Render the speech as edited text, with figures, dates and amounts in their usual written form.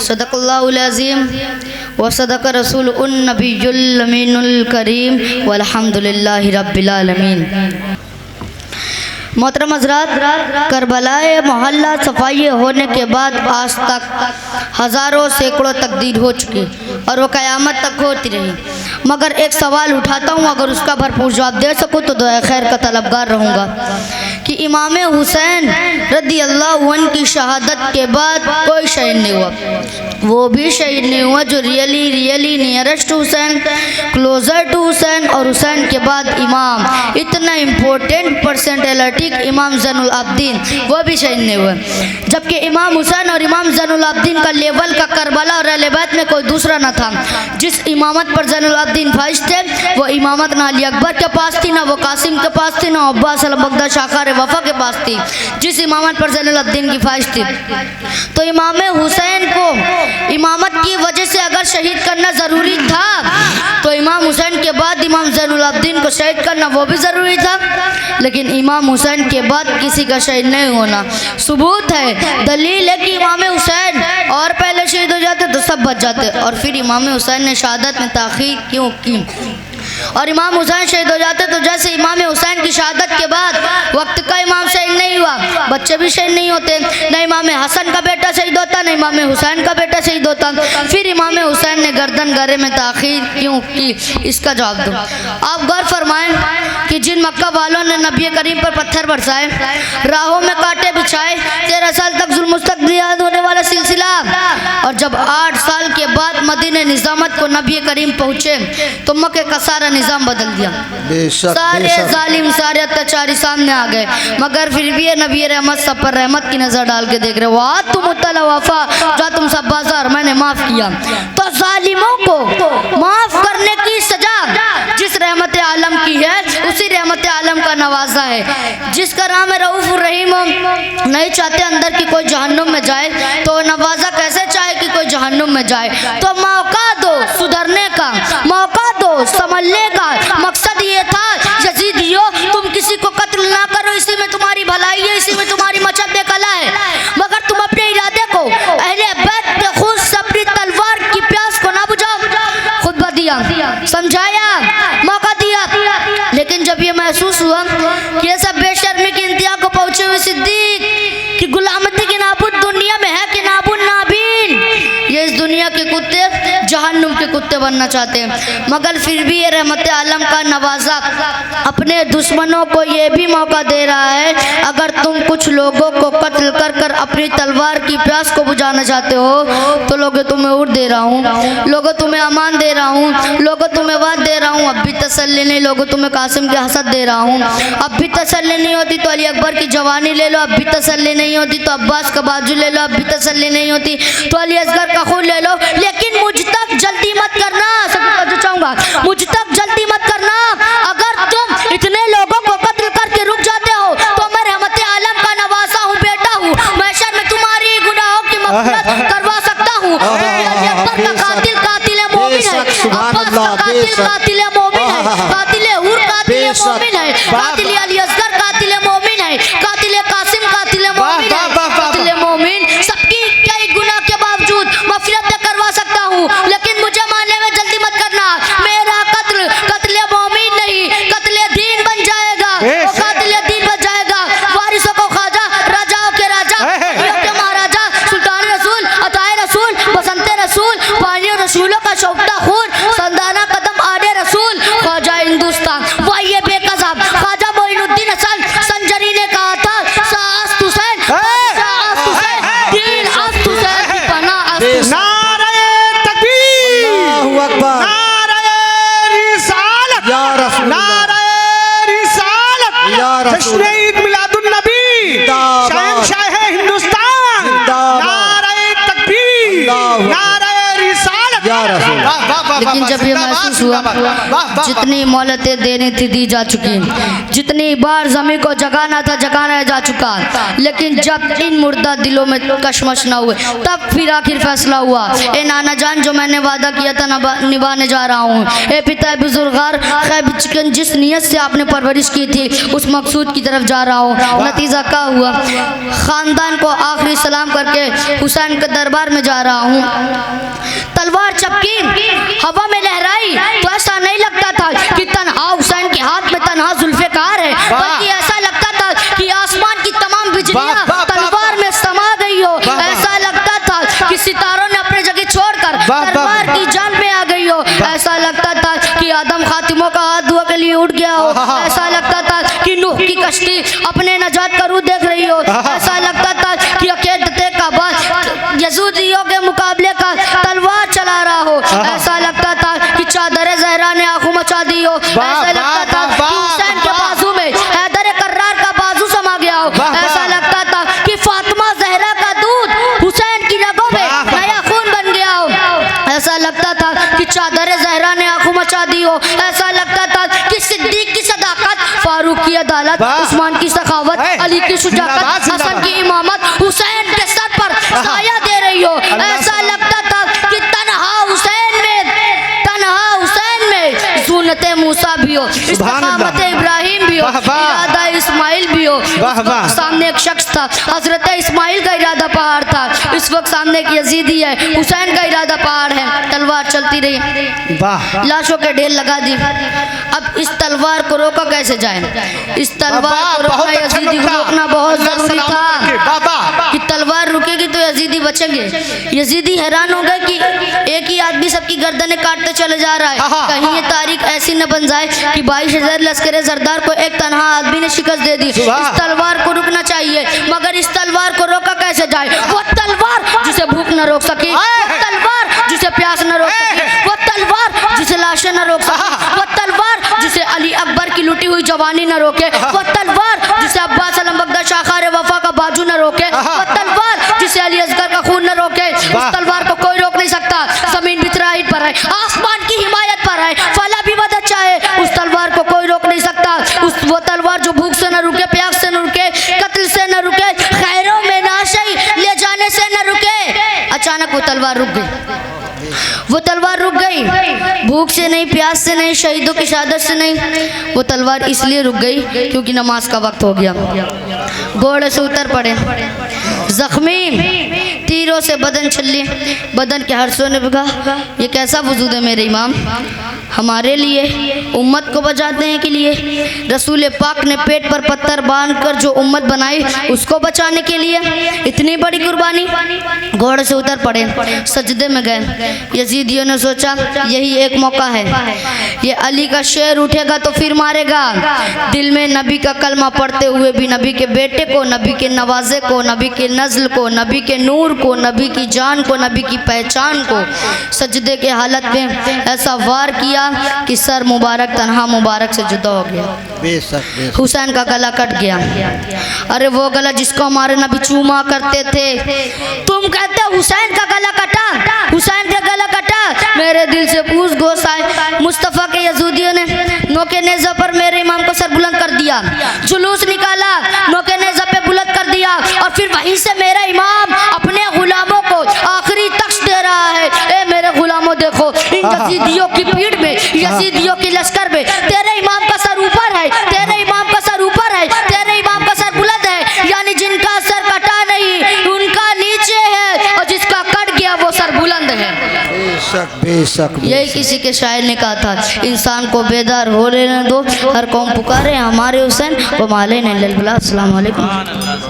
सदक़ल्लाहुल अज़ीम व सदक़ रसूलुन नबियुल अमीनुल करीम वल्हम्दुलिल्लाहि रब्बिल आलमीन। मोहतरम हज़रात, करबलाए मोहल्ला सफाई होने के बाद आज तक हज़ारों सैकड़ों तकदीर हो चुकी और वो क़यामत तक होती रही, मगर एक सवाल उठाता हूँ, अगर उसका भरपूर जवाब दे सकूँ तो दुआ खैर का तलबगार रहूँगा कि इमाम हुसैन रज़ी अल्लाहु अन्हु की शहादत के बाद कोई शहीद नहीं हुआ, वो भी शहीद नहीं हुआ जो really nearest Hussain, closer to Hussain और हुसैन के बाद इमाम, इतना इम्पोर्टेंट पर्सनैलिटी इमाम ज़ैनुल आबिदीन, वो भी शहीद नहीं हुए। जबकि इमाम हुसैन और इमाम ज़ैनुल आबिदीन का लेवल का करबला और अहलबैत में कोई दूसरा न था। जिस इमामत पर ज़ैनुल आबिदीन फाइज थे वो इमामत ना अली अकबर के पास थी, ना वो कासिम के पास थी, ना अब्बास अल-बगदाद शाकार वफा के पास थी। जिस इमामत पर ज़ैनुल आबिदीन की फाइज थी, तो इमाम हुसैन को इमामत की वजह से अगर शहीद करना ज़रूरी था तो इमाम हुसैन के बाद इमाम ज़ैनुल आबिदीन को शहीद करना वो भी ज़रूरी था, लेकिन इमाम हुसैन के बाद किसी का शहीद नहीं होना। सबूत है, दलील है कि इमाम हुसैन और पहले शहीद हो जाते तो सब बच जाते, और फिर इमाम हुसैन ने शहादत में ताख़ीर क्यों की? और इमाम हुसैन शहीद हो जाते तो जैसे इमाम हुसैन की शहादत के बाद वक्त का इमाम शहीद नहीं हुआ, बच्चे भी शहीद नहीं होते, न इमाम हसन का बेटा शहीद होता, न इमाम हुसैन का बेटा शहीद होता, फिर इमाम हुसैन ने गर्दन गरे में ताख़ीर क्यों की? इसका जवाब दो। आप गौर फरमाएं कि जिन मक्का वालों ने नबी करीम पर पत्थर बरसाए, राहों में कांटे बिछाए, 13 साल तक जुल्म मुस्तक़बिल होने वाला सिलसिला, और जब 8 साल के बाद मदीने निज़ामत को नबी करीम पहुँचे तो मक्के का सारा निज़ाम बदल दिया। सारे जालिम, सारे अत्याचारी सामने आ गए, मगर फिर भी नबी रहमत सब पर रहमत की नज़र डाल के देख रहे, वाह तुम वफा जो तुम सब बाजार मैंने माफ़ किया। तो जालिमों को माफ़ करने की सजा जिस रहमत आलम की है उसी रहमत आलम का नवाजा है, जिसका नाम है रऊफ़ रहीम। नहीं चाहते अंदर की कोई जहन्नुम में जाए तो नवाजा कैसे चाहे कि कोई जहन्नुम में जाए? तो मौका दो सुधरने का, मौका दो समझने का। मकसद ये था यजीदियो तुम किसी को कत्ल ना करो, इसी में तुम्हारी भलाई है, इसी में तुम्हारी मचद कला है, मगर तुम अपने इरादे को अहले बैत पे खुद सब्री तलवार की प्यास को ना बुझाओ। खुतबा दिया, समझाया, मौका दिया, लेकिन जब ये महसूस हुआ कि ये सब बेशर्मी की इंतहा को पहुंचे हुए सिद्दीक कि गुलामती की नाबुद दुनिया में है कि नाबुद नाबीन, ये इस दुनिया के कुत्ते जहन्नुम के कुत्ते बनना चाहते हैं, मगर फिर भी ये रहमत आलम का नवाजा अपने दुश्मनों को ये भी मौका दे रहा है, अगर तुम कुछ लोगों को कत्ल कर कर अपनी तलवार की प्यास को बुझाना चाहते हो तो लोगों तुम्हें उड़ दे रहा हूँ, लोगों तुम्हें अमान दे रहा हूँ, लोगों तुम्हें वाद दे रहा हूँ, अब भी तसल्ली नहीं, लोगों तुम्हें कासिम की हसद दे रहा हूँ, अब भी तसल्ली नहीं होती तो अली अकबर की जवानी ले लो, अब भी तसल्ली नहीं होती तो अब्बास का बाजू ले लो, अब भी तसल्ली नहीं होती तो अली असगर का खून ले लो, लेकिन मुझ तक जल्दी मत करना। सब चाहूंगा मुझ तक जल्दी मत करना। अगर तुम इतने लोगों को कत्ल करके रुक जाते हो तो मैं रहमत आलम का नवासा हूँ, बेटा हूँ, महशर में तुम्हारी गुनाहों की मग़फ़िरत करवा सकता हूँ। अली अकबर का कातिल कातिल मोमिन है, अब्बास का कातिल कातिल मोमिन है, कातिल हुर कातिल मोमिन है, कातिल अली असगर कातिल मोमिन है, कातिल कासिम कातिल मोमिन है, कातिल मोमिन सबकी कई गुनाह के बावजूद मग़फ़िरत करवा सकता हूँ, लेकिन मुझे मानने में जल्दी मत करना। मेरा कत्ल कत्ले मोमिन नहीं, कत्ले दीन बन जाएगा, वो कत्ले दीन बन जाएगा। वारिसों को ख्वाजा, राजाओं के राजा, के महाराजा, सुल्तान रसूल, अताए रसूल, बसंते रसूल, पानी रसूलों का शौकता खून, संदाना कदम आने रसूल, ख्वाजा हिंदुस्तान वाइये बेकज़ाब, ख्वाजा मोइनुद्दीन हसन संजरी ने कहा था सास्त हुसैन, सास्त हुसैन, दीन अस्त हुसैन की पनाह अस्त हुसैन। जश्न ईद मिलादुन नबी, शहंशाह हिंदुस्तान, नारे तकबीर, नारे रिसालत, लेकिन जब ये महसूस हुआ जितनी मोहलतें देनी थी दी जा चुकी, जितनी बार ज़मीन को जगाना था जगाना जा चुका, लेकिन जब इन मुर्दा दिलों में कशमश ना हुए तब फिर आखिर फैसला हुआ, ए नाना जान जो मैंने वादा किया था निभाने जा रहा हूँ। ए पिता बुजुर्गार खैब चिकन जिस नियत से आपने परवरिश की थी उस मकसूद की तरफ जा रहा हूँ। नतीजा क्या हुआ, ख़ानदान को आखिरी सलाम करके हुसैन के दरबार में जा रहा हूँ। तलवार चपकी हवा में लहराई तो ऐसा नहीं लगता था कि तन्हा हुसैन के हाथ में तन्हा जुल्फ़िकार है, बल्कि ऐसा लगता था कि आसमान की तमाम बिजलियां तलवार में समा गई हो। ऐसा लगता था कि सितारों ने अपनी जगह छोड़कर तलवार की जान में आ गई हो। ऐसा लगता था कि आदम खातिमों का हाथ दुआ के लिए उठ गया हो। ऐसा लगता था कि नूह की कश्ती अपने नजात का रूह देख रही हो। ऐसा लगता था कि अकीदते का बात यज़ूदियों के मुकाबले का तलवार चला रहा हो। ऐसा लगता था कि चादर ज़हरा ने आंखों मचा दी हो। ऐसा लगता था कि हुसैन के बाजू में हैदर कर्रार का बाजू समा गया हो। ऐसा लगता था कि फातिमा ज़हरा का दूध हुसैन की रगों में नया खून बन गया हो। ऐसा लगता था कि चादर ज़हरा ने आंखों मचा दी हो। ऐसा लगता था कि सिद्दीक की सदाकत, फारूक की अदालत, उस्मान की सखावत, अली की शुजाअत, हसन की इमामत हुसैन के सर पर साया दे रही हो। ऐसा लगता था कि तन्हा हुसैन में ज़ूनते मूसा भी हो, इस्तिक़ामत इब्राहिम भी हो, इरादा इस्माइल भी हो। सामने एक शख्स था, हजरत इस्माइल का इरादा पहाड़ था। इस वक्त सामने एक यजीदी है, हुसैन का इरादा पहाड़ है। तलवार चलती रही, लाशों के ढेर लगा दी। अब इस तलवार को रोका कैसे जाए? इस तलवार को रोकना, यजीदी को रोकना बहुत जरूरी था कि तलवार रुकेगी तो यजीदी बचेंगे। यजीदी हैरान हो गए कि एक ही आदमी सबकी गर्दनें काटते चले जा रहा है, कहीं ये तारीख ऐसी न बन जाए कि 22,000 लश्कर सरदार को एक तनहा आदमी ने शिकस्त दे दी। इस तलवार को रुकना चाहिए, मगर इस तलवार को रोका कैसे जाए? वो तलवार जिसे भूख न रोक सकी, वो तलवार जिसे प्यास न रोक सकी, वो तलवार जिसे लाशें न रोक सकी, वो तलवार जिसे अली अकबर की लुटी हुई जवानी न रोके, वो तलवार जिसे अब्बास अलम बगदाद शाखार वफा का बाजू न रोके, वो तलवार जिसे अली असगर का खून न रोके। उस तलवार को कोई रोक नहीं सकता। जमीन बितराई पर है, आसमान की हिमायत पर है, फला भी मदद चाहे, उस तलवार को कोई रोक नहीं सकता। वो तलवार जो भूख से न रुके, प्यास से न रुके, कत्ल से न रुके, खैरों में नाशई ले जाने से न रुके। अचानक वो तलवार रुक गई। वो तलवार रुक गई, भूख से नहीं, प्यास से नहीं, शहीदों की शहादत से नहीं। वो तलवार इसलिए रुक गई क्योंकि नमाज का वक्त हो गया। घोड़े से उतर पड़े, जख्मी, तीरों से बदन छल्ली, बदन के हर्षों ने बिगा। ये कैसा वजूद है मेरे इमाम? हमारे लिए, उम्मत को बचाने के लिए रसूल पाक ने पेट पर पत्थर बांधकर जो उम्मत बनाई उसको बचाने के लिए इतनी बड़ी कुर्बानी। घोड़े से उतर पड़े, सजदे में गए। यजीदियों ने सोचा यही एक मौका है, ये अली का शेर उठेगा तो फिर मारेगा। दिल में नबी का कलमा पढ़ते हुए भी नबी के बेटे को, नबी के नवाजे को, नबी के नस्ल को, नबी के नूर को, नबी की जान को, नबी की पहचान को सजदे के हालत में ऐसा वार किया कि सर मुबारक तन्हा मुबारक से जुदा हो गया। हुसैन का गला कट गया। अरे वो गला जिसको हमारे नबी चूमा करते थे। तुम कहते हुसैन का गला कटा, हुसैन का गला कटा। मेरे दिल से पूछ गोश आए। मुस्तफ़ा के यज़ूदियों ने नोके नेज़ा पर मेरे इमाम को सर बुलंद कर दिया, जुलूस निकाला, नोके नेज़ा पे बुलंद कर दिया, और फिर वहीं से मेरा इमाम अपने गुलामों को आखिरी तख्त दे रहा है। ए मेरे गुलामों, देखो इन यजीदियों की पीठ में, यजीदियों के लश्कर में तेरे इमाम का सर ऊपर है, तेरे इमाम का सर ऊपर है, तेरे इमाम का सर बुलंद है। यानी जिनका सर कटा नहीं उनका नीचे है, और जिसका कट गया वो सर बुलंद है। बेशक यही किसी के शायर ने कहा था, इंसान को बेदार हो लेने दो, हर कौम पुकारे हमारे हुसैन वो माले ने। अस्सलाम वालेकुम।